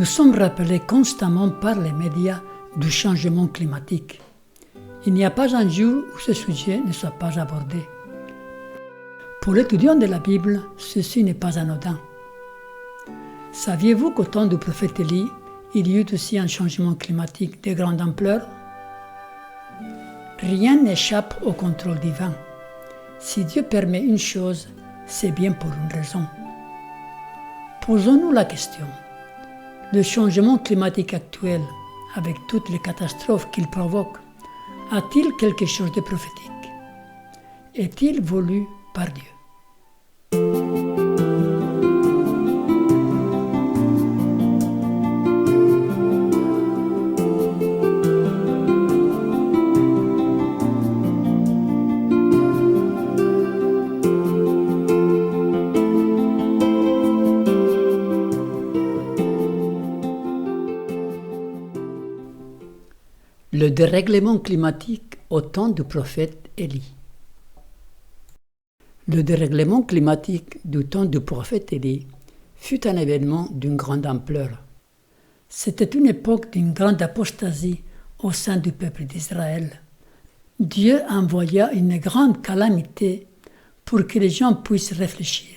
Nous sommes rappelés constamment par les médias du changement climatique. Il n'y a pas un jour où ce sujet ne soit pas abordé. Pour l'étudiant de la Bible, ceci n'est pas anodin. Saviez-vous qu'au temps du prophète Élie, il y eut aussi un changement climatique de grande ampleur? Rien n'échappe au contrôle divin. Si Dieu permet une chose, c'est bien pour une raison. Posons-nous la question. Le changement climatique actuel, avec toutes les catastrophes qu'il provoque, a-t-il quelque chose de prophétique? Est-il voulu par Dieu? Le dérèglement climatique au temps du prophète Élie. Le dérèglement climatique du temps du prophète Élie fut un événement d'une grande ampleur. C'était une époque d'une grande apostasie au sein du peuple d'Israël. Dieu envoya une grande calamité pour que les gens puissent réfléchir,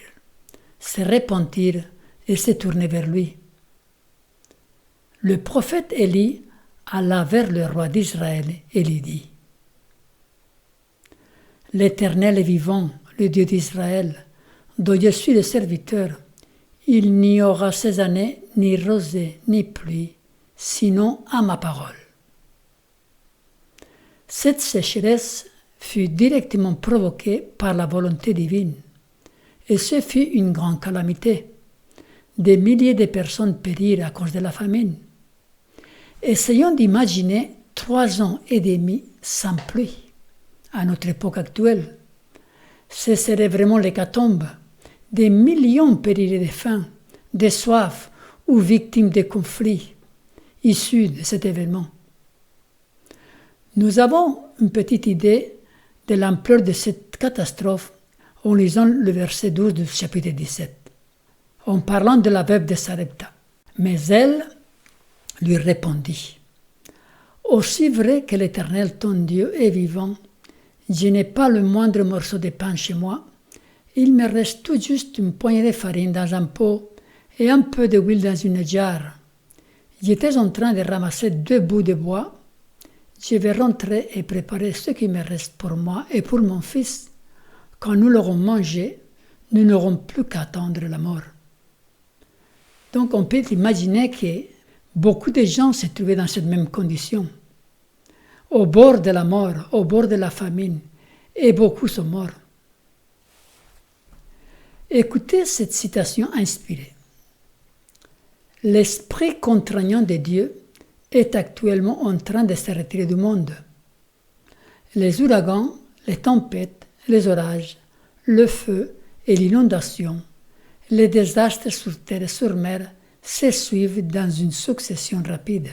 se repentir et se tourner vers lui. Le prophète Élie alla vers le roi d'Israël et lui dit: « L'Éternel est vivant, le Dieu d'Israël, dont je suis le serviteur. Il n'y aura ces années ni rosée ni pluie, sinon à ma parole. » Cette sécheresse fut directement provoquée par la volonté divine, et ce fut une grande calamité. Des milliers de personnes périrent à cause de la famine. Essayons d'imaginer 3 ans et demi sans pluie, à notre époque actuelle. Ce serait vraiment l'hécatombe. Des millions périraient de faim, de soif ou victimes de conflits issus de cet événement. Nous avons une petite idée de l'ampleur de cette catastrophe en lisant le verset 12 du chapitre 17, en parlant de la veuve de Sarepta. Mais elle lui répondit: « Aussi vrai que l'Éternel ton Dieu est vivant, je n'ai pas le moindre morceau de pain chez moi. Il me reste tout juste une poignée de farine dans un pot et un peu d'huile dans une jarre. J'étais en train de ramasser 2 bouts de bois. Je vais rentrer et préparer ce qui me reste pour moi et pour mon fils. Quand nous l'aurons mangé, nous n'aurons plus qu'à attendre la mort. » Donc on peut imaginer que beaucoup de gens se trouvaient dans cette même condition, au bord de la mort, au bord de la famine, et beaucoup sont morts. Écoutez cette citation inspirée. « L'esprit contraignant de Dieu est actuellement en train de se retirer du monde. Les ouragans, les tempêtes, les orages, le feu et l'inondation, les désastres sur terre et sur mer se suivent dans une succession rapide.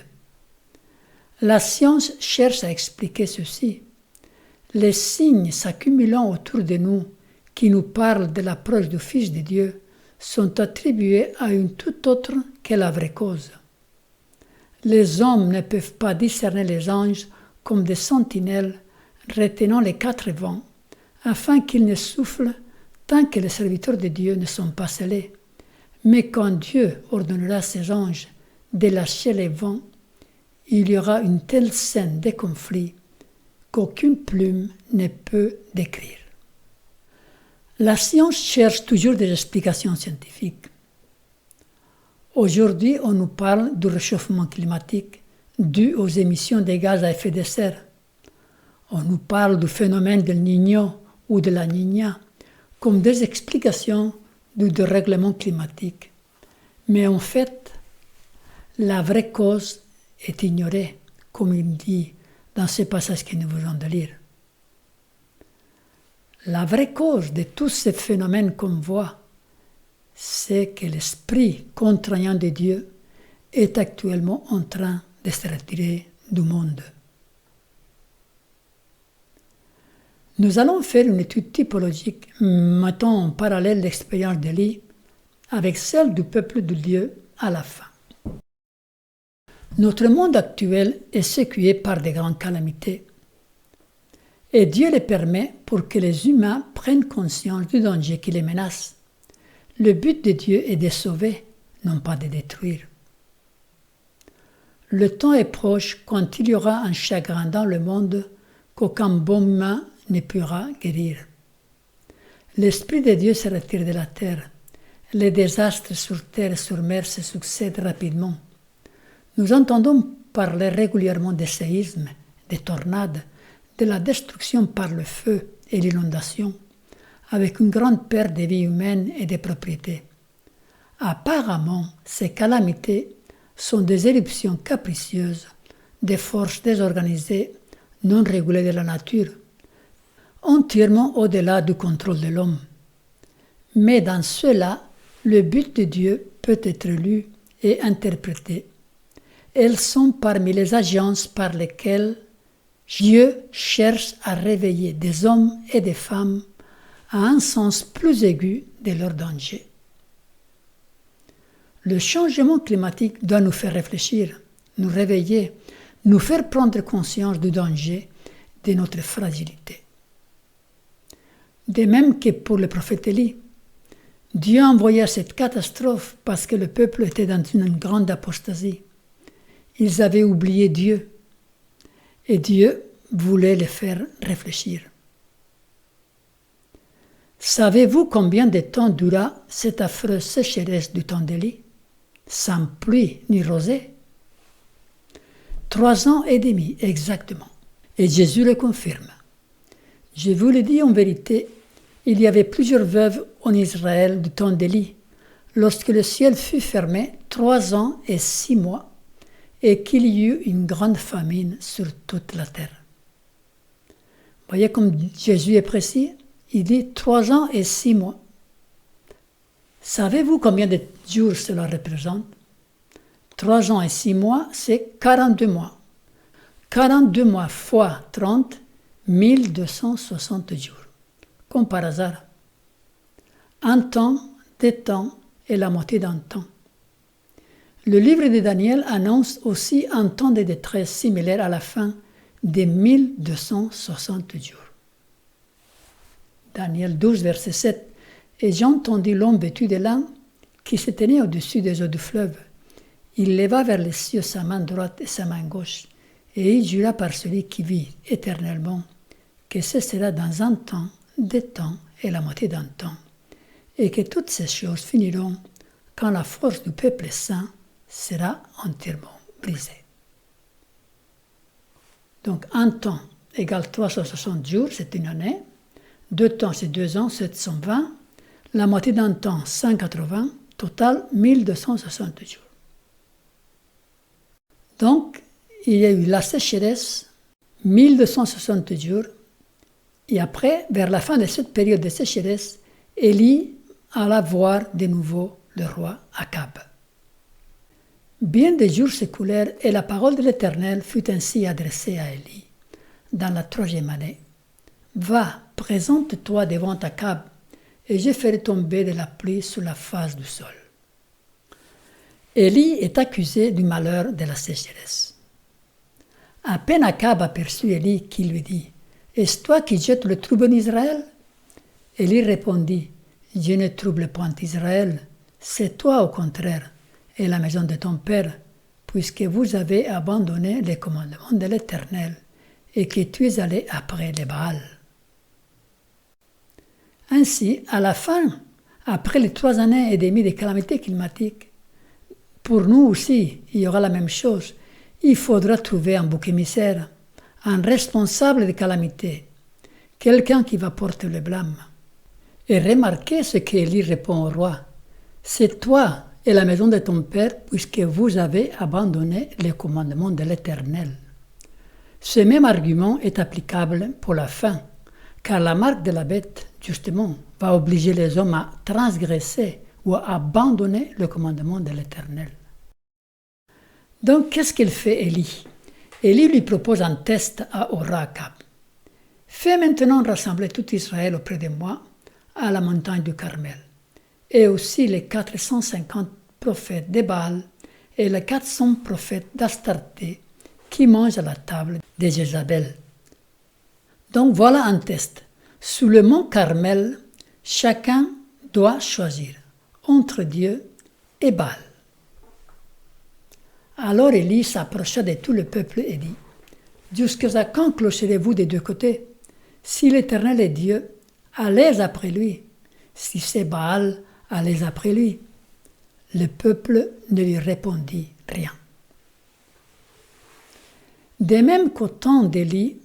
La science cherche à expliquer ceci. Les signes s'accumulant autour de nous qui nous parlent de l'approche du Fils de Dieu sont attribués à une toute autre que la vraie cause. Les hommes ne peuvent pas discerner les anges comme des sentinelles retenant les 4 vents, afin qu'ils ne soufflent tant que les serviteurs de Dieu ne sont pas scellés. Mais quand Dieu ordonnera ses anges de lâcher les vents, il y aura une telle scène de conflit qu'aucune plume ne peut décrire. La science cherche toujours des explications scientifiques. Aujourd'hui, on nous parle du réchauffement climatique dû aux émissions de gaz à effet de serre. On nous parle du phénomène del Niño ou de la Niña comme des explications du dérèglement climatique. Mais en fait, la vraie cause est ignorée, comme il dit dans ce passage que nous venons de lire. La vraie cause de tous ces phénomènes qu'on voit, c'est que l'esprit contraignant de Dieu est actuellement en train de se retirer du monde. Nous allons faire une étude typologique, mettant en parallèle l'expérience d'Élie avec celle du peuple de Dieu à la fin. Notre monde actuel est secoué par de grandes calamités. Et Dieu les permet pour que les humains prennent conscience du danger qui les menace. Le but de Dieu est de sauver, non pas de détruire. Le temps est proche quand il y aura un chagrin dans le monde qu'aucun bon humain ne pourra guérir. L'Esprit de Dieu se retire de la terre. Les désastres sur terre et sur mer se succèdent rapidement. Nous entendons parler régulièrement des séismes, des tornades, de la destruction par le feu et l'inondation, avec une grande perte de vies humaines et de propriétés. Apparemment, ces calamités sont des éruptions capricieuses, des forces désorganisées, non régulées de la nature, entièrement au-delà du contrôle de l'homme. Mais dans cela, le but de Dieu peut être lu et interprété. Elles sont parmi les agences par lesquelles Dieu cherche à réveiller des hommes et des femmes à un sens plus aigu de leur danger. Le changement climatique doit nous faire réfléchir, nous réveiller, nous faire prendre conscience du danger de notre fragilité. De même que pour le prophète Élie, Dieu a envoyé cette catastrophe parce que le peuple était dans une grande apostasie. Ils avaient oublié Dieu et Dieu voulait les faire réfléchir. Savez-vous combien de temps dura cette affreuse sécheresse du temps d'Élie, sans pluie ni rosée? 3 ans et demi exactement. Et Jésus le confirme. Je vous le dis en vérité, il y avait plusieurs veuves en Israël du temps d'Élie, lorsque le ciel fut fermé 3 ans et 6 mois, et qu'il y eut une grande famine sur toute la terre. Voyez comme Jésus est précis, il dit 3 ans et 6 mois. Savez-vous combien de jours cela représente? 3 ans et 6 mois, c'est 42 mois. 42 mois fois 30, 1260 jours. Comme par hasard. Un temps, 2 temps et la moitié d'un temps. Le livre de Daniel annonce aussi un temps de détresse similaire à la fin des 1260 jours. Daniel 12, verset 7. Et j'entendis l'homme vêtu de lin qui se tenait au-dessus des eaux du fleuve. Il leva vers les cieux sa main droite et sa main gauche, et il jura par celui qui vit éternellement que ce sera dans un temps, 2 temps et la moitié d'un temps, et que toutes ces choses finiront quand la force du peuple saint sera entièrement brisée. Donc un temps égale 360 jours, c'est une année. 2 temps, c'est 2 ans, 720. La moitié d'un temps, 180. Total, 1260 jours. Donc, il y a eu la sécheresse, 1260 jours. Et après, vers la fin de cette période de sécheresse, Élie alla voir de nouveau le roi Akab. Bien des jours s'écoulèrent et la parole de l'Éternel fut ainsi adressée à Élie, dans la 3e année. Va, présente-toi devant Akab, et je ferai tomber de la pluie sur la face du sol. Élie est accusé du malheur de la sécheresse. À peine Akab aperçut Élie qui lui dit « Est-ce toi qui jettes le trouble en Israël ?» Élie répondit « Je ne trouble point Israël, c'est toi au contraire, et la maison de ton père, puisque vous avez abandonné les commandements de l'Éternel, et que tu es allé après les Baals. » Ainsi, à la fin, après les 3 années et demie de calamités climatiques, pour nous aussi, il y aura la même chose. Il faudra trouver un bouc émissaire, un responsable des calamités, quelqu'un qui va porter le blâme. Et remarquez ce qu'Élie répond au roi. C'est toi et la maison de ton père, puisque vous avez abandonné les commandements de l'Éternel. Ce même argument est applicable pour la fin, car la marque de la bête, justement, va obliger les hommes à transgresser ou à abandonner le commandement de l'Éternel. Donc, qu'est-ce qu'il fait Élie? Élie lui propose un test au roi Akab. Fais maintenant rassembler tout Israël auprès de moi à la montagne du Carmel, et aussi les 450 prophètes de Baal et les 400 prophètes d'Astarté qui mangent à la table de Jézabel. Donc voilà un test. Sous le mont Carmel, chacun doit choisir entre Dieu et Baal. Alors Élie s'approcha de tout le peuple et dit, « Jusqu'à quand clocherez-vous des deux côtés? Si l'Éternel est Dieu, allez après lui. Si c'est Baal, allez après lui. » Le peuple ne lui répondit rien. De même qu'au temps d'Élie,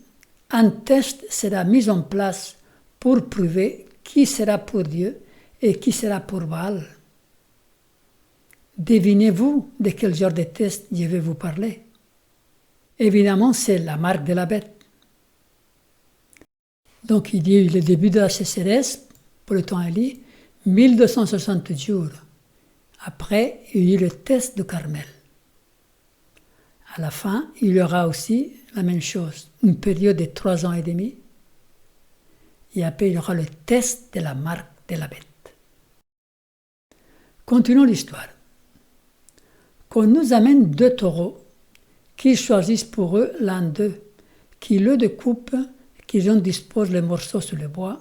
un test sera mis en place pour prouver qui sera pour Dieu et qui sera pour Baal. Devinez-vous de quel genre de test je vais vous parler? Évidemment, c'est la marque de la bête. Donc, il y a eu le début de la sécheresse, pour le temps Élie, 1260 jours. Après, il y a eu le test de Carmel. À la fin, il y aura aussi la même chose, une période de 3 ans et demi. Et après, il y aura le test de la marque de la bête. Continuons l'histoire. Qu'on nous amène 2 taureaux, qu'ils choisissent pour eux l'un d'eux, qui le découpe, qu'ils en disposent les morceaux sur le bois,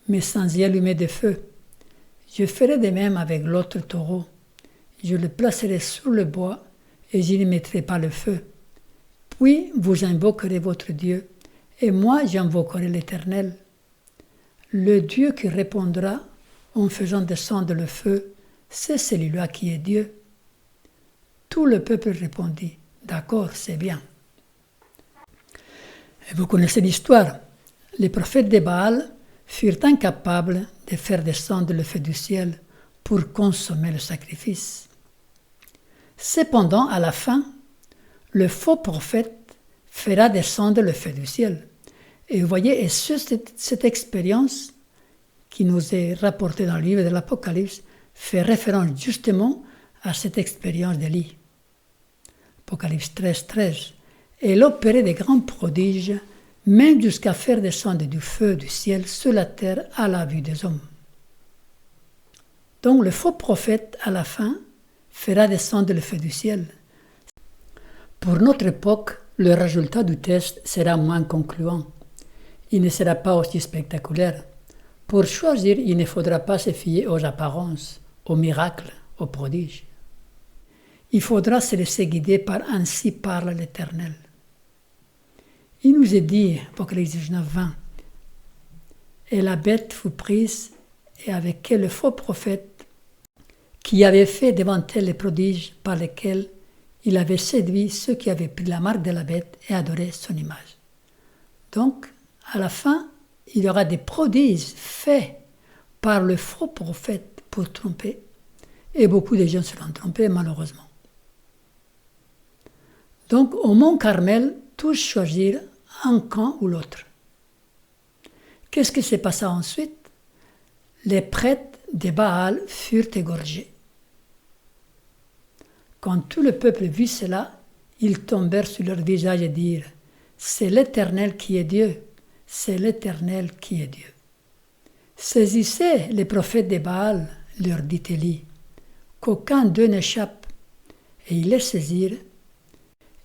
mais sans y allumer de feu. Je ferai de même avec l'autre taureau. Je le placerai sur le bois et je n'y mettrai pas le feu. Puis vous invoquerez votre Dieu, et moi j'invoquerai l'Éternel. Le Dieu qui répondra en faisant descendre le feu, c'est celui-là qui est Dieu. Tout le peuple répondit, d'accord, c'est bien. Et vous connaissez l'histoire. Les prophètes de Baal furent incapables de faire descendre le feu du ciel pour consommer le sacrifice. Cependant, à la fin, le faux prophète fera descendre le feu du ciel. Et vous voyez, et cette expérience qui nous est rapportée dans le livre de l'Apocalypse fait référence justement à cette expérience d'Élie. Apocalypse 13, 13. Et elle opérait de grands prodiges, même jusqu'à faire descendre du feu du ciel sur la terre à la vue des hommes. Donc le faux prophète, à la fin, fera descendre le feu du ciel. Pour notre époque, le résultat du test sera moins concluant. Il ne sera pas aussi spectaculaire. Pour choisir, il ne faudra pas se fier aux apparences, aux miracles, aux prodiges. Il faudra se laisser guider par « Ainsi parle l'Éternel ». Il nous est dit, Apocalypse 19, 20, « Et la bête fut prise, et avec elle le faux prophète, qui avait fait devant elle les prodiges par lesquels il avait séduit ceux qui avaient pris la marque de la bête et adoré son image. » Donc, à la fin, il y aura des prodiges faits par le faux prophète pour tromper, et beaucoup de gens seront trompés malheureusement. Donc, au mont Carmel, tous choisirent un camp ou l'autre. Qu'est-ce qui s'est passé ensuite? Les prêtres de Baal furent égorgés. Quand tout le peuple vit cela, ils tombèrent sur leur visage et dirent « C'est l'Éternel qui est Dieu, c'est l'Éternel qui est Dieu. » Saisissez les prophètes de Baal, leur dit Élie, qu'aucun d'eux n'échappe. Et ils les saisirent.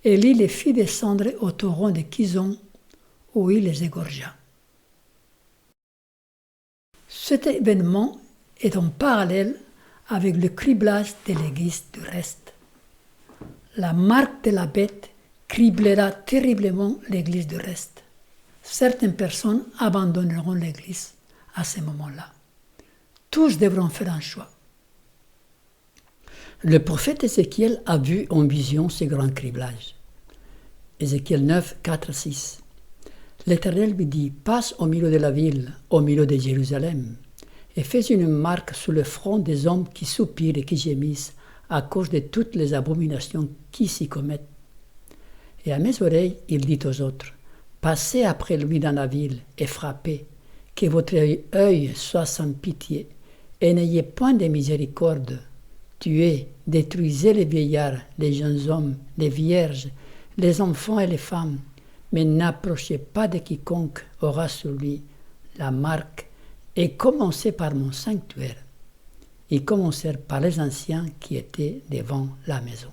Élie les fit descendre au torrent de Kison, où il les égorgea. Cet événement est en parallèle avec le criblage de l'Église du reste. La marque de la bête criblera terriblement l'Église du reste. Certaines personnes abandonneront l'Église à ce moment-là. Tous devront faire un choix. Le prophète Ézéchiel a vu en vision ce grand criblage. Ézéchiel 9, 4, 6. L'Éternel lui dit, passe au milieu de la ville, au milieu de Jérusalem, et fais une marque sur le front des hommes qui soupirent et qui gémissent à cause de toutes les abominations qui s'y commettent. Et à mes oreilles, il dit aux autres, passez après lui dans la ville et frappez, que votre œil soit sans pitié, et n'ayez point de miséricorde. Tuez, détruisez les vieillards, les jeunes hommes, les vierges, les enfants et les femmes, mais n'approchez pas de quiconque aura sur lui la marque, et commencez par mon sanctuaire. Ils commencèrent par les anciens qui étaient devant la maison.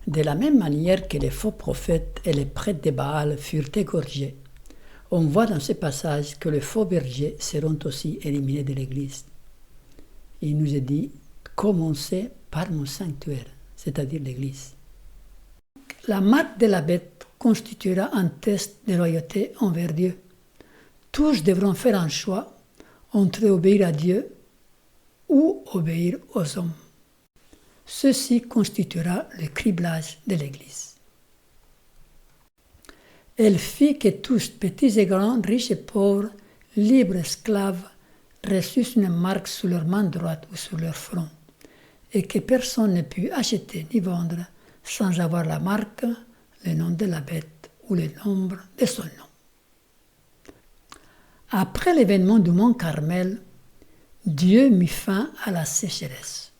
De la même manière que les faux prophètes et les prêtres de Baal furent égorgés, on voit dans ce passage que les faux bergers seront aussi éliminés de l'Église. Il nous est dit « Commencez par mon sanctuaire », c'est-à-dire l'Église. La marque de la bête constituera un test de loyauté envers Dieu. Tous devront faire un choix entre obéir à Dieu ou obéir aux hommes. Ceci constituera le criblage de l'Église. Elle fit que tous, petits et grands, riches et pauvres, libres, esclaves, reçussent une marque sur leur main droite ou sur leur front, et que personne ne put acheter ni vendre sans avoir la marque, le nom de la bête ou le nombre de son nom. Après l'événement du mont Carmel, Dieu mit fin à la sécheresse.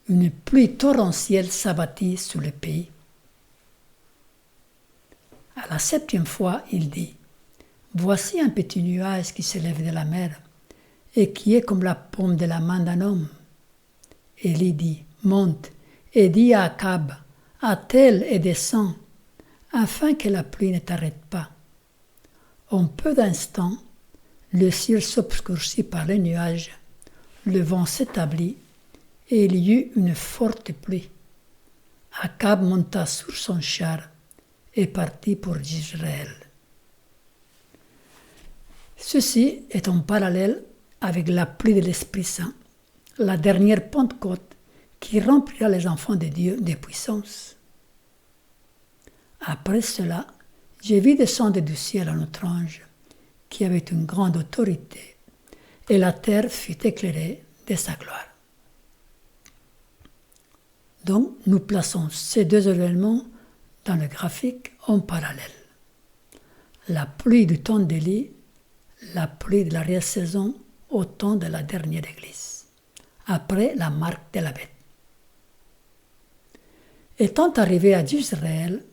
Une pluie torrentielle s'abattit sur le pays. À la 7e fois, il dit « Voici un petit nuage qui s'élève de la mer et qui est comme la paume de la main d'un homme. » Élie dit « Monte et dis à Akab, attelle et descends, afin que la pluie ne t'arrête pas. » En peu d'instants, le ciel s'obscurcit par les nuages, le vent s'établit et il y eut une forte pluie. Akab monta sur son char et partit pour Israël. Ceci est en parallèle avec la pluie de l'Esprit Saint, la dernière Pentecôte qui remplira les enfants de Dieu de puissance. Après cela, j'ai vu descendre du ciel un autre ange qui avait une grande autorité, et la terre fut éclairée de sa gloire. Donc, nous plaçons ces deux événements dans le graphique en parallèle. La pluie du temps d'Élie, la pluie de l'arrière-saison au temps de la dernière Église, après la marque de la bête. Étant arrivé à Israël,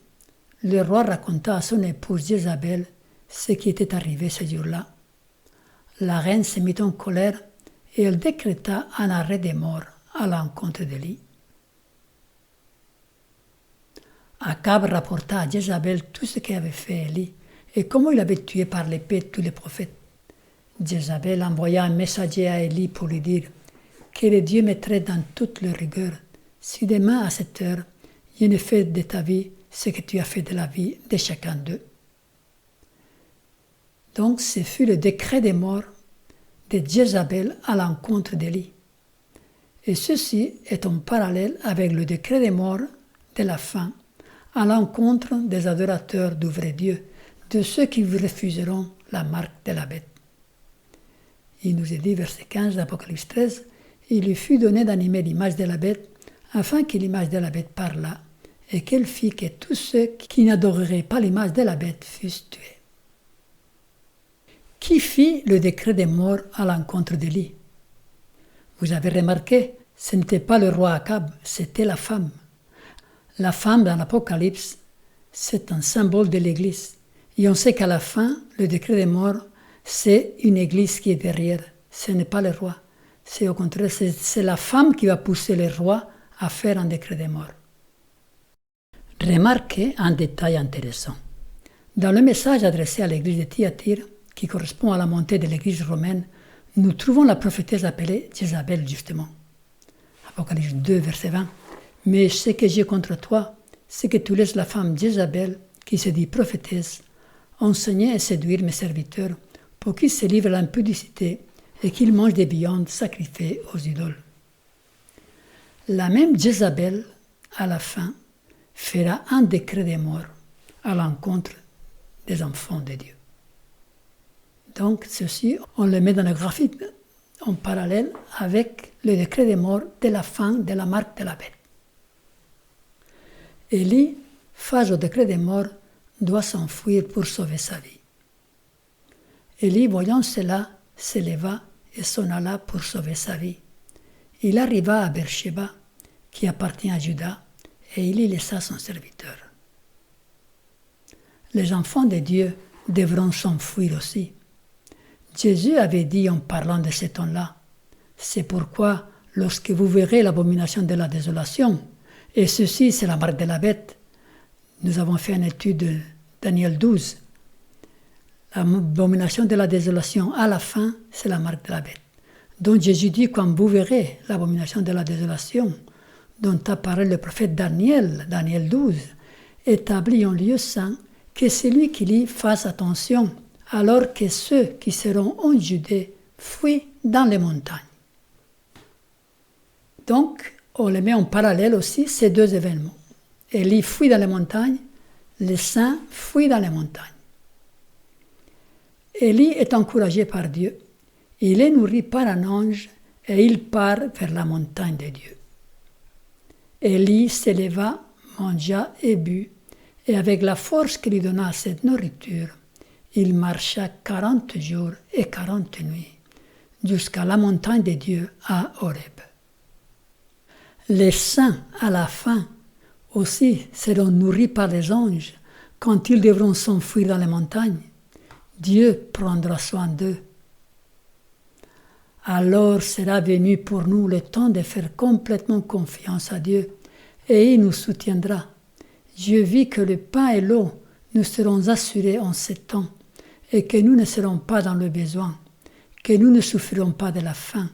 le roi raconta à son épouse Jézabel ce qui était arrivé ce jour-là. La reine se mit en colère et elle décréta un arrêt des morts à l'encontre d'Élie. Akab rapporta à Jézabel tout ce qu'avait fait Élie et comment il avait tué par l'épée tous les prophètes. Jézabel envoya un messager à Élie pour lui dire que le Dieu mettrait dans toute leur rigueur si demain à cette heure je ne fais de ta vie ce que tu as fait de la vie de chacun d'eux. Donc ce fut le décret des morts de Jézabel à l'encontre d'Élie. Et ceci est en parallèle avec le décret des morts de la fin à l'encontre des adorateurs du vrai Dieu, de ceux qui refuseront la marque de la bête. Il nous est dit, verset 15 d'Apocalypse 13, « Il lui fut donné d'animer l'image de la bête, afin que l'image de la bête parlât, et qu'elle fit que tous ceux qui n'adoreraient pas l'image de la bête fussent tués. » Qui fit le décret des morts à l'encontre d'Élie? Vous avez remarqué, ce n'était pas le roi Akab, c'était la femme. La femme dans l'Apocalypse, c'est un symbole de l'Église. Et on sait qu'à la fin, le décret des morts, c'est une Église qui est derrière. Ce n'est pas le roi. C'est au contraire, c'est la femme qui va pousser le roi à faire un décret des morts. Remarquez un détail intéressant. Dans le message adressé à l'Église de Thyatire, qui correspond à la montée de l'Église romaine, nous trouvons la prophétesse appelée Jézabel, justement. Apocalypse 2, verset 20. « Mais ce que j'ai contre toi, c'est que tu laisses la femme Jézabel, qui se dit prophétesse, enseigner et séduire mes serviteurs pour qu'ils se livrent à l'impudicité et qu'ils mangent des viandes sacrifiées aux idoles. » La même Jézabel, à la fin, fera un décret des morts à l'encontre des enfants de Dieu. Donc, ceci, on le met dans le graphique en parallèle avec le décret des morts de la fin de la marque de la bête. Élie, face au décret des morts, doit s'enfuir pour sauver sa vie. Élie, voyant cela, se leva et s'en alla pour sauver sa vie. Il arriva à Beersheba, qui appartient à Juda, et il y laissa son serviteur. Les enfants de Dieu devront s'enfuir aussi. Jésus avait dit en parlant de ce temps-là, « C'est pourquoi, lorsque vous verrez l'abomination de la désolation, Et ceci, c'est la marque de la bête. Nous avons fait une étude de Daniel 12. L'abomination de la désolation, à la fin, c'est la marque de la bête. Donc Jésus dit, comme vous verrez, l'abomination de la désolation, dont a parlé le prophète Daniel, Daniel 12, établit un lieu saint, que celui qui lit fasse attention, alors que ceux qui seront en Judée fuient dans les montagnes. Donc, on les met en parallèle aussi, ces deux événements. Élie fuit dans les montagnes, les saints fuient dans les montagnes. Élie est encouragé par Dieu, il est nourri par un ange et il part vers la montagne de Dieu. Élie s'éleva, mangea et but, et avec la force qu'il lui donna cette nourriture, il marcha 40 jours et 40 nuits jusqu'à la montagne de Dieu à Horeb. Les saints, à la fin, aussi seront nourris par les anges quand ils devront s'enfuir dans les montagnes. Dieu prendra soin d'eux. Alors sera venu pour nous le temps de faire complètement confiance à Dieu et il nous soutiendra. Dieu vit que le pain et l'eau nous serons assurés en ce temps et que nous ne serons pas dans le besoin, que nous ne souffrirons pas de la faim,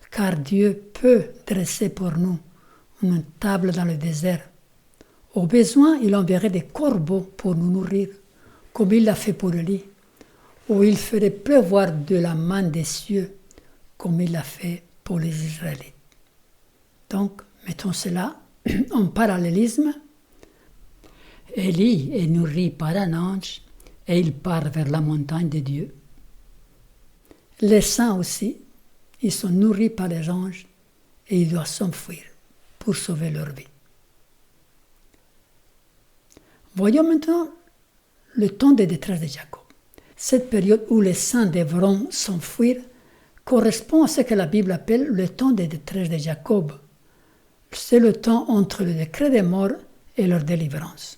car Dieu peut dresser pour nous une table dans le désert. Au besoin, il enverrait des corbeaux pour nous nourrir, comme il l'a fait pour Élie, ou il ferait pleuvoir de la main des cieux, comme il l'a fait pour les Israélites. Donc, mettons cela en parallélisme. Élie est nourri par un ange et il part vers la montagne de Dieu. Les saints aussi, ils sont nourris par les anges et ils doivent s'enfuir pour sauver leur vie. Voyons maintenant le temps de détresse de Jacob. Cette période où les saints devront s'enfuir correspond à ce que la Bible appelle le temps de détresse de Jacob. C'est le temps entre le décret des morts et leur délivrance.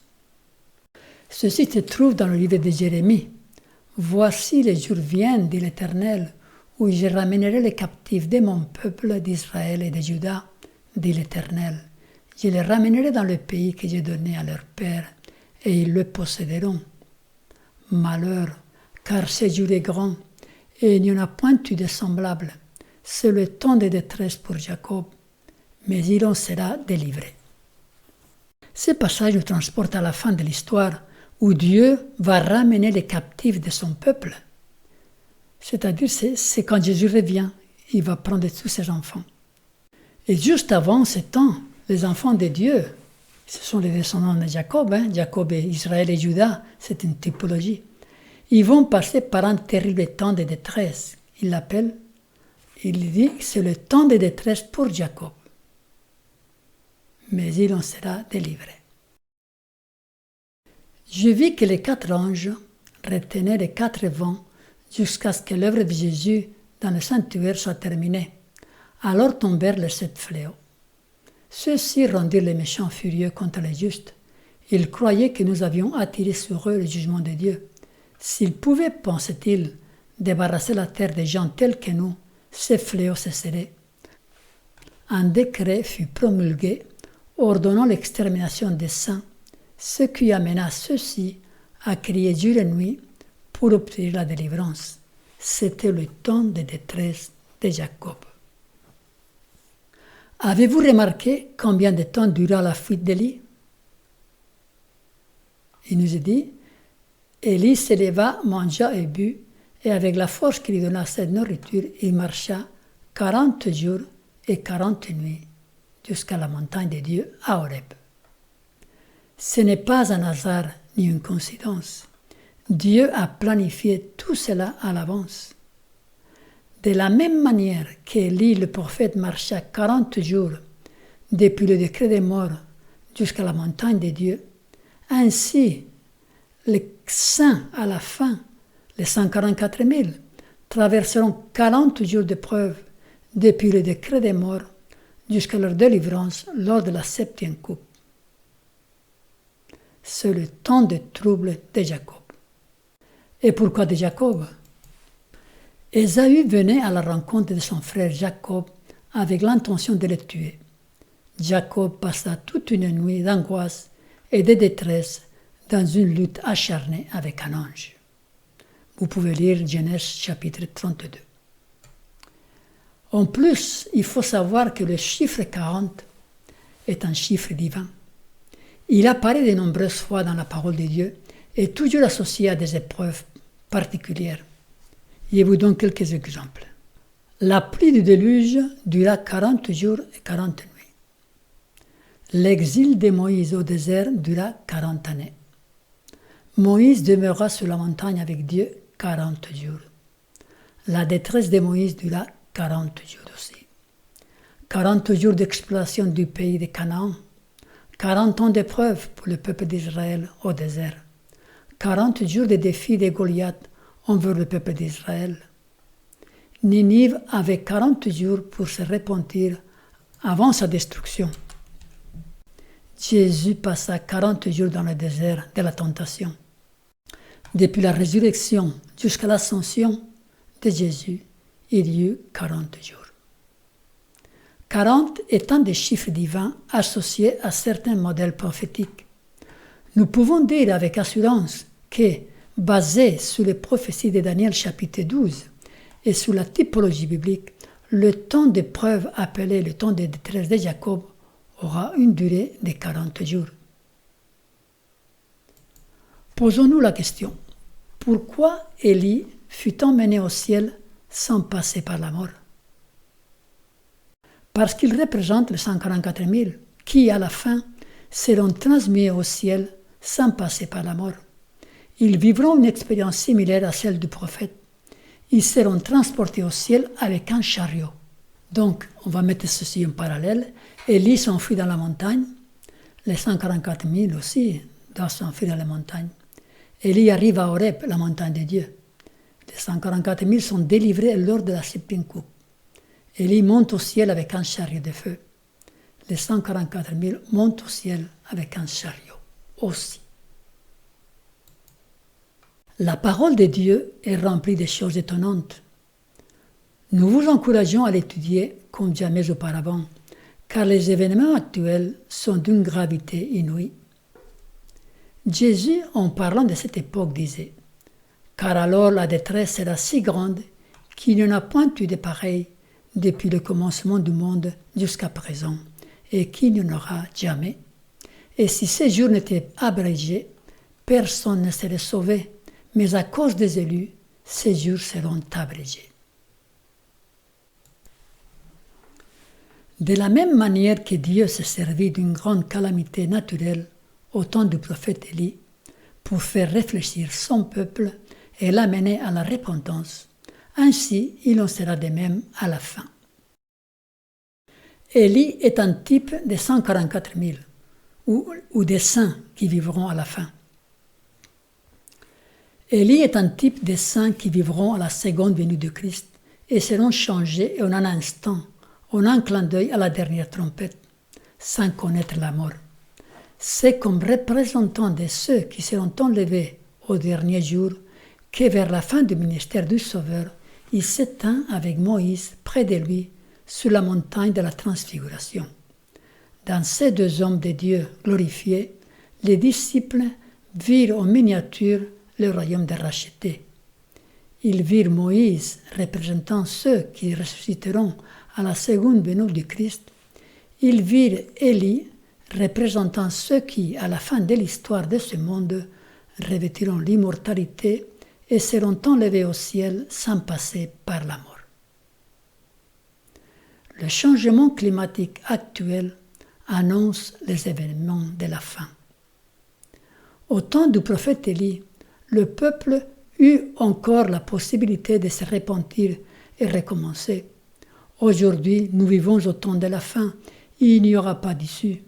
Ceci se trouve dans le livre de Jérémie. « Voici les jours viennent, dit l'Éternel, où je ramènerai les captifs de mon peuple d'Israël et de Juda, dit l'Éternel. Je les ramènerai dans le pays que j'ai donné à leur père, et ils le posséderont. Malheur, car ce jour est grand, et il n'y en a point eu de semblable. C'est le temps de détresse pour Jacob, mais il en sera délivré. » Ce passage nous transporte à la fin de l'histoire, où Dieu va ramener les captifs de son peuple. C'est-à-dire, c'est quand Jésus revient, il va prendre tous ses enfants. Et juste avant ce temps, les enfants de Dieu, ce sont les descendants de Jacob, Jacob et Israël et Juda, c'est une typologie. Ils vont passer par un terrible temps de détresse. Il dit que c'est le temps de détresse pour Jacob. Mais il en sera délivré. Je vis que les 4 anges retenaient les 4 vents jusqu'à ce que l'œuvre de Jésus dans le sanctuaire soit terminée. Alors tombèrent les 7 fléaux. Ceux-ci rendirent les méchants furieux contre les justes. Ils croyaient que nous avions attiré sur eux le jugement de Dieu. S'ils pouvaient, pensaient-ils, débarrasser la terre des gens tels que nous, ces fléaux cesseraient. Un décret fut promulgué ordonnant l'extermination des saints, ce qui amena ceux-ci à crier jour et nuit pour obtenir la délivrance. C'était le temps de détresse de Jacob. Avez-vous remarqué combien de temps dura la fuite d'Élie? Il nous est dit, Élie s'éleva, mangea et but, et avec la force qu'il lui donna cette nourriture, il marcha 40 jours et 40 nuits jusqu'à la montagne de Dieu à Horeb. Ce n'est pas un hasard ni une coïncidence. Dieu a planifié tout cela à l'avance. De la même manière qu'Élie le prophète marcha 40 jours depuis le décret des morts jusqu'à la montagne de Dieu, ainsi les saints à la fin, les 144 000, traverseront 40 jours de preuve depuis le décret des morts jusqu'à leur délivrance lors de la 7e coupe. C'est le temps de trouble de Jacob. Et pourquoi de Jacob? Ésaü venait à la rencontre de son frère Jacob avec l'intention de le tuer. Jacob passa toute une nuit d'angoisse et de détresse dans une lutte acharnée avec un ange. Vous pouvez lire Genèse chapitre 32. En plus, il faut savoir que le chiffre 40 est un chiffre divin. Il apparaît de nombreuses fois dans la parole de Dieu et toujours associé à des épreuves particulières. Je vous donne quelques exemples. La pluie du déluge dura 40 jours et 40 nuits. L'exil de Moïse au désert dura 40 années. Moïse demeura sur la montagne avec Dieu 40 jours. La détresse de Moïse dura 40 jours aussi. 40 jours d'exploration du pays de Canaan. 40 ans d'épreuves pour le peuple d'Israël au désert. 40 jours de défis de Goliath envers le peuple d'Israël. Ninive avait 40 jours pour se repentir avant sa destruction. Jésus passa 40 jours dans le désert de la tentation. Depuis la résurrection jusqu'à l'ascension de Jésus, il y eut 40 jours. 40 étant des chiffres divins associés à certains modèles prophétiques. Nous pouvons dire avec assurance que, basé sur les prophéties de Daniel chapitre 12 et sur la typologie biblique, le temps d'épreuve appelé le temps de détresse de Jacob aura une durée de 40 jours. Posons-nous la question, pourquoi Élie fut emmené au ciel sans passer par la mort? Parce qu'il représente les 144 000 qui, à la fin, seront transmis au ciel sans passer par la mort. Ils vivront une expérience similaire à celle du prophète. Ils seront transportés au ciel avec un chariot. Donc, on va mettre ceci en parallèle. Élie s'enfuit dans la montagne. Les 144 000 aussi doivent s'enfuir dans la montagne. Élie arrive à Horeb, la montagne de Dieu. Les 144 000 sont délivrés lors de la septième coupe. Élie monte au ciel avec un chariot de feu. Les 144 000 montent au ciel avec un chariot aussi. La parole de Dieu est remplie de choses étonnantes. Nous vous encourageons à l'étudier comme jamais auparavant, car les événements actuels sont d'une gravité inouïe. Jésus, en parlant de cette époque, disait « Car alors la détresse sera si grande qu'il n'y en a point eu de pareil depuis le commencement du monde jusqu'à présent, et qu'il n'y en aura jamais. Et si ces jours n'étaient abrégés, personne ne serait sauvé, mais à cause des élus, ces jours seront abrégés. » De la même manière que Dieu s'est servi d'une grande calamité naturelle au temps du prophète Élie pour faire réfléchir son peuple et l'amener à la repentance, ainsi il en sera de même à la fin. Élie est un type des 144 000 ou des saints qui vivront à la fin. Élie est un type des saints qui vivront à la seconde venue de Christ et seront changés en un instant, en un clin d'œil à la dernière trompette, sans connaître la mort. C'est comme représentant de ceux qui seront enlevés au dernier jour que vers la fin du ministère du Sauveur, il s'éteint avec Moïse près de lui sur la montagne de la transfiguration. Dans ces deux hommes de Dieu glorifiés, les disciples virent en miniature le royaume des rachetés. Ils virent Moïse représentant ceux qui ressusciteront à la seconde venue du Christ. Ils virent Élie représentant ceux qui, à la fin de l'histoire de ce monde, revêtiront l'immortalité et seront enlevés au ciel sans passer par la mort. Le changement climatique actuel annonce les événements de la fin. Au temps du prophète Élie, le peuple eut encore la possibilité de se repentir et recommencer. Aujourd'hui, nous vivons au temps de la fin. Il n'y aura pas d'issue.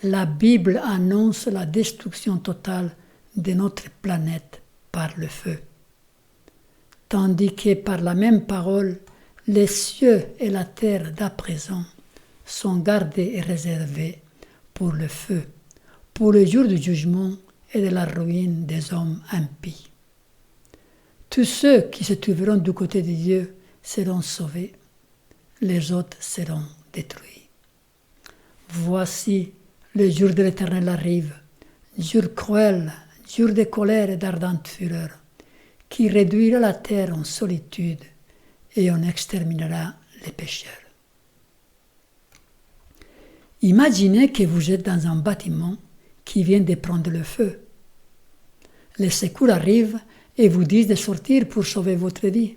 La Bible annonce la destruction totale de notre planète par le feu. Tandis que par la même parole, les cieux et la terre d'à présent sont gardés et réservés pour le feu, pour le jour du jugement et de la ruine des hommes impies. Tous ceux qui se trouveront du côté de Dieu seront sauvés, les autres seront détruits. Voici, le jour de l'Éternel arrive, jour cruel, jour de colère et d'ardente fureur, qui réduira la terre en solitude et on exterminera les pécheurs. Imaginez que vous êtes dans un bâtiment qui vient de prendre le feu. Les secours arrivent et vous disent de sortir pour sauver votre vie.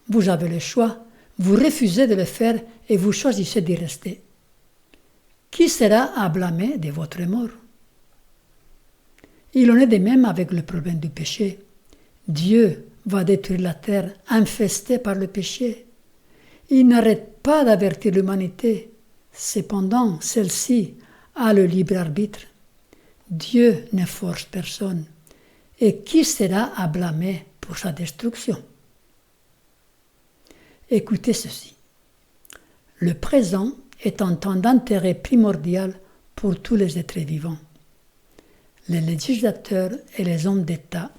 Vous avez le choix, vous refusez de le faire et vous choisissez d'y rester. Qui sera à blâmer de votre mort? Il en est de même avec le problème du péché. Dieu va détruire la terre infestée par le péché. Il n'arrête pas d'avertir l'humanité. Cependant, celle-ci a le libre arbitre. Dieu ne force personne. Et qui sera à blâmer pour sa destruction? Écoutez ceci. Le présent est un temps d'intérêt primordial pour tous les êtres vivants. Les législateurs et les hommes d'État,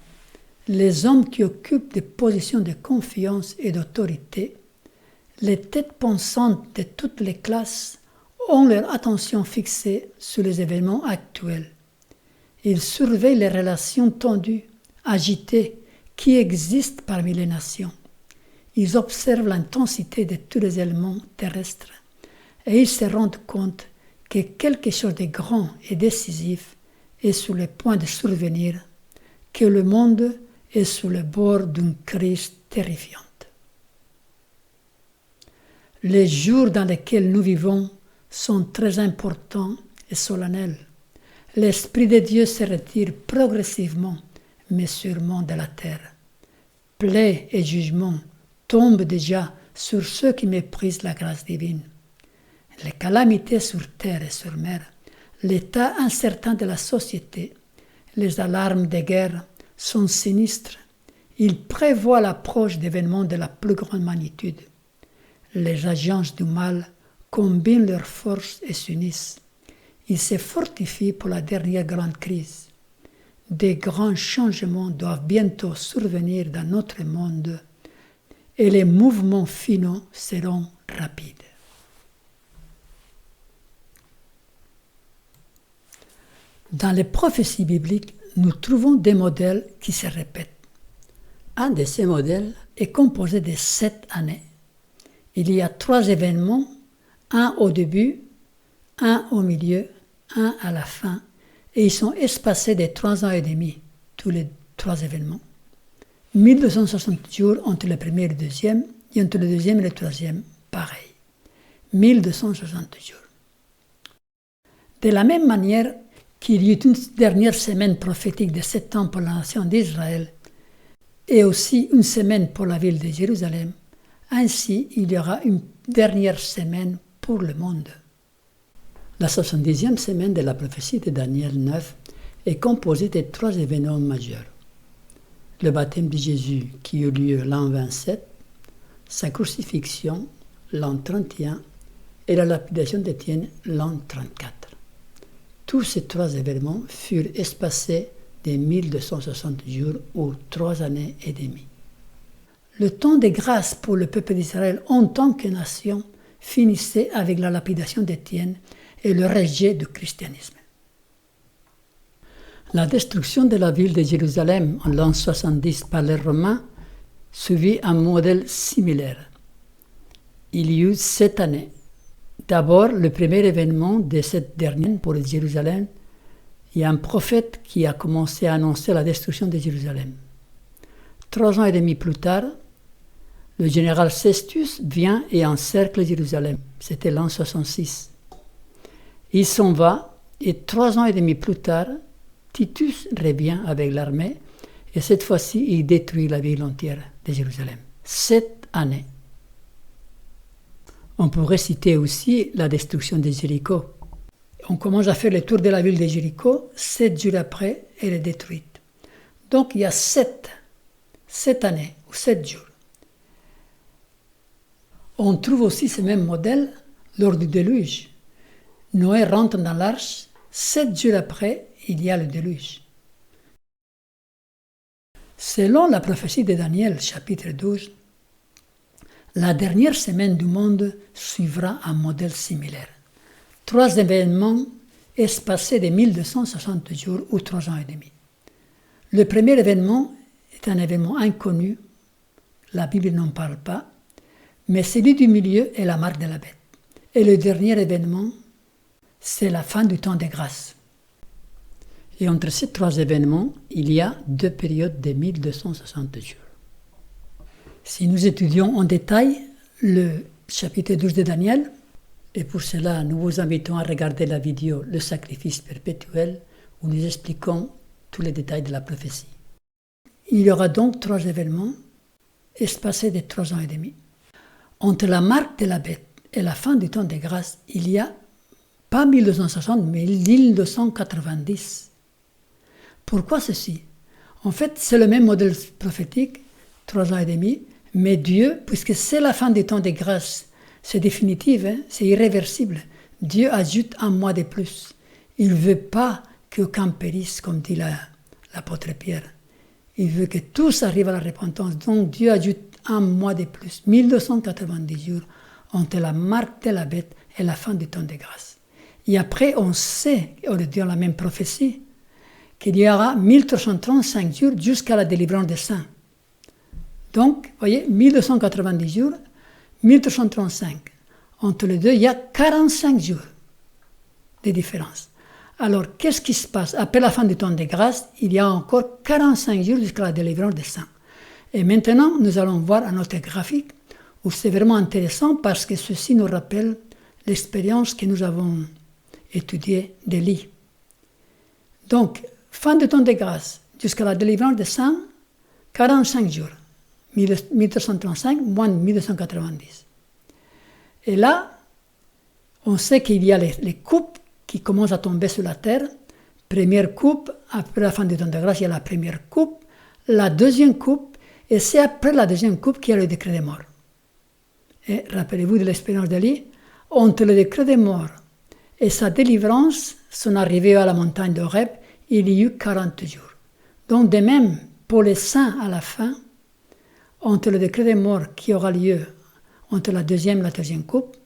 les hommes qui occupent des positions de confiance et d'autorité, les têtes pensantes de toutes les classes ont leur attention fixée sur les événements actuels. Ils surveillent les relations tendues, agitées, qui existent parmi les nations. Ils observent l'intensité de tous les éléments terrestres et ils se rendent compte que quelque chose de grand et décisif est sur le point de survenir, que le monde est sur le bord d'une crise terrifiante. Les jours dans lesquels nous vivons sont très importants et solennels. L'Esprit de Dieu se retire progressivement, mais sûrement de la terre. Plaies et jugements tombent déjà sur ceux qui méprisent la grâce divine. Les calamités sur terre et sur mer, l'état incertain de la société, les alarmes de guerre sont sinistres. Ils prévoient l'approche d'événements de la plus grande magnitude. Les agences du mal combinent leurs forces et s'unissent. Ils se fortifient pour la dernière grande crise. Des grands changements doivent bientôt survenir dans notre monde et les mouvements finaux seront rapides. Dans les prophéties bibliques, nous trouvons des modèles qui se répètent. Un de ces modèles est composé de 7 années. Il y a 3 événements, un au début, un au milieu, un à la fin, et ils sont espacés de 3 ans et demi, tous les 3 événements. 1260 jours entre le premier et le deuxième, et entre le deuxième et le troisième, pareil. 1260 jours. De la même manière qu'il y eut une dernière semaine prophétique de 7 ans pour la nation d'Israël, et aussi une semaine pour la ville de Jérusalem, ainsi il y aura une dernière semaine pour le monde. La 70e semaine de la prophétie de Daniel 9 est composée de 3 événements majeurs. Le baptême de Jésus qui eut lieu l'an 27, sa crucifixion l'an 31 et la lapidation d'Étienne l'an 34. Tous ces 3 événements furent espacés de 1260 jours ou 3 années et demie. Le temps de grâce pour le peuple d'Israël en tant que nation finissait avec la lapidation d'Étienne et le rejet du christianisme. La destruction de la ville de Jérusalem en l'an 70 par les Romains suivit un modèle similaire. Il y eut 7 années. D'abord, le premier événement de cette dernière pour Jérusalem, il y a un prophète qui a commencé à annoncer la destruction de Jérusalem. 3 ans et demi plus tard, le général Cestius vient et encercle Jérusalem. C'était l'an 66. Il s'en va et 3 ans et demi plus tard, Titus revient avec l'armée et cette fois-ci, il détruit la ville entière de Jérusalem. 7 années. On pourrait citer aussi la destruction de Jéricho. On commence à faire le tour de la ville de Jéricho, 7 jours après, elle est détruite. Donc il y a 7 années ou 7 jours. On trouve aussi ce même modèle lors du déluge. Noé rentre dans l'arche, 7 jours après, il y a le déluge. Selon la prophétie de Daniel, chapitre 12, la dernière semaine du monde suivra un modèle similaire. 3 événements espacés de 1260 jours ou 3 ans et demi. Le premier événement est un événement inconnu, la Bible n'en parle pas, mais celui du milieu est la marque de la bête. Et le dernier événement, c'est la fin du temps de grâce. Et entre ces 3 événements, il y a 2 périodes de 1260 jours. Si nous étudions en détail le chapitre 12 de Daniel, et pour cela nous vous invitons à regarder la vidéo Le sacrifice perpétuel, où nous expliquons tous les détails de la prophétie. Il y aura donc 3 événements espacés de 3 ans et demi. Entre la marque de la bête et la fin du temps de grâce, il y a pas 1260, mais 1290. Pourquoi ceci? En fait, c'est le même modèle prophétique, 3 ans et demi, mais Dieu, puisque c'est la fin du temps de grâce, c'est définitif, c'est irréversible, Dieu ajoute un mois de plus. Il ne veut pas qu'aucun périsse, comme dit l'apôtre Pierre. Il veut que tous arrivent à la repentance. Donc Dieu ajoute un mois de plus, 1290 jours, entre la marque de la bête et la fin du temps de grâce. Et après, on sait, dans la même prophétie, qu'il y aura 1335 jours jusqu'à la délivrance des saints. Donc, vous voyez, 1290 jours, 1335. Entre les deux, il y a 45 jours de différence. Alors, qu'est-ce qui se passe? Après la fin du temps de grâce, il y a encore 45 jours jusqu'à la délivrance des saints. Et maintenant, nous allons voir un autre graphique où c'est vraiment intéressant parce que ceci nous rappelle l'expérience que nous avons étudiée d'Élie. Donc, fin du temps de grâce jusqu'à la délivrance des saints, 45 jours. 1335 moins 1290. Et là, on sait qu'il y a les coupes qui commencent à tomber sur la terre. Première coupe, après la fin du temps de grâce, il y a la première coupe, la deuxième coupe, et c'est après la deuxième coupe qu'il y a le décret de mort. Et rappelez-vous de l'expérience d'Élie, entre le décret de mort et sa délivrance, son arrivée à la montagne d'Horeb, il y eut 40 jours. Donc de même, pour les saints à la fin, entre le décret de mort qui aura lieu entre la deuxième et la troisième coupe,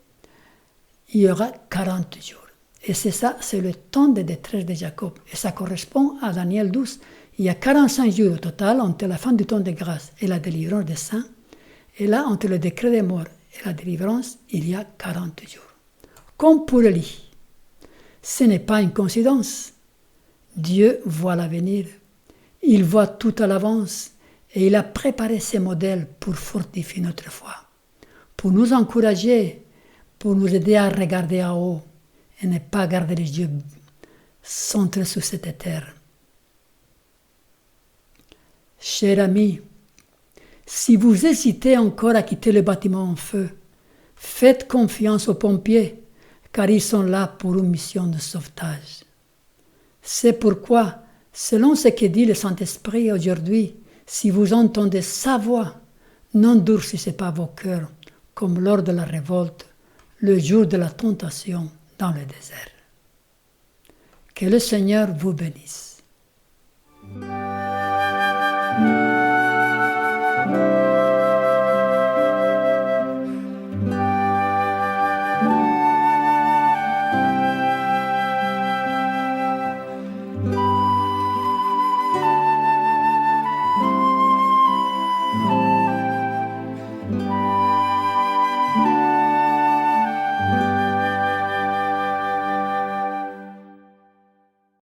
il y aura 40 jours. Et c'est ça, c'est le temps de détresse de Jacob. Et ça correspond à Daniel 12. Il y a 45 jours au total entre la fin du temps de grâce et la délivrance des saints. Et là, entre le décret de mort et la délivrance, il y a 40 jours. Comme pour Élie, ce n'est pas une coïncidence. Dieu voit l'avenir. Il voit tout à l'avance. Et il a préparé ces modèles pour fortifier notre foi, pour nous encourager, pour nous aider à regarder en haut et ne pas garder les yeux centrés sur cette terre. Chers amis, si vous hésitez encore à quitter le bâtiment en feu, faites confiance aux pompiers, car ils sont là pour une mission de sauvetage. C'est pourquoi, selon ce que dit le Saint-Esprit aujourd'hui, si vous entendez sa voix, n'endurcissez pas vos cœurs, comme lors de la révolte, le jour de la tentation dans le désert. Que le Seigneur vous bénisse.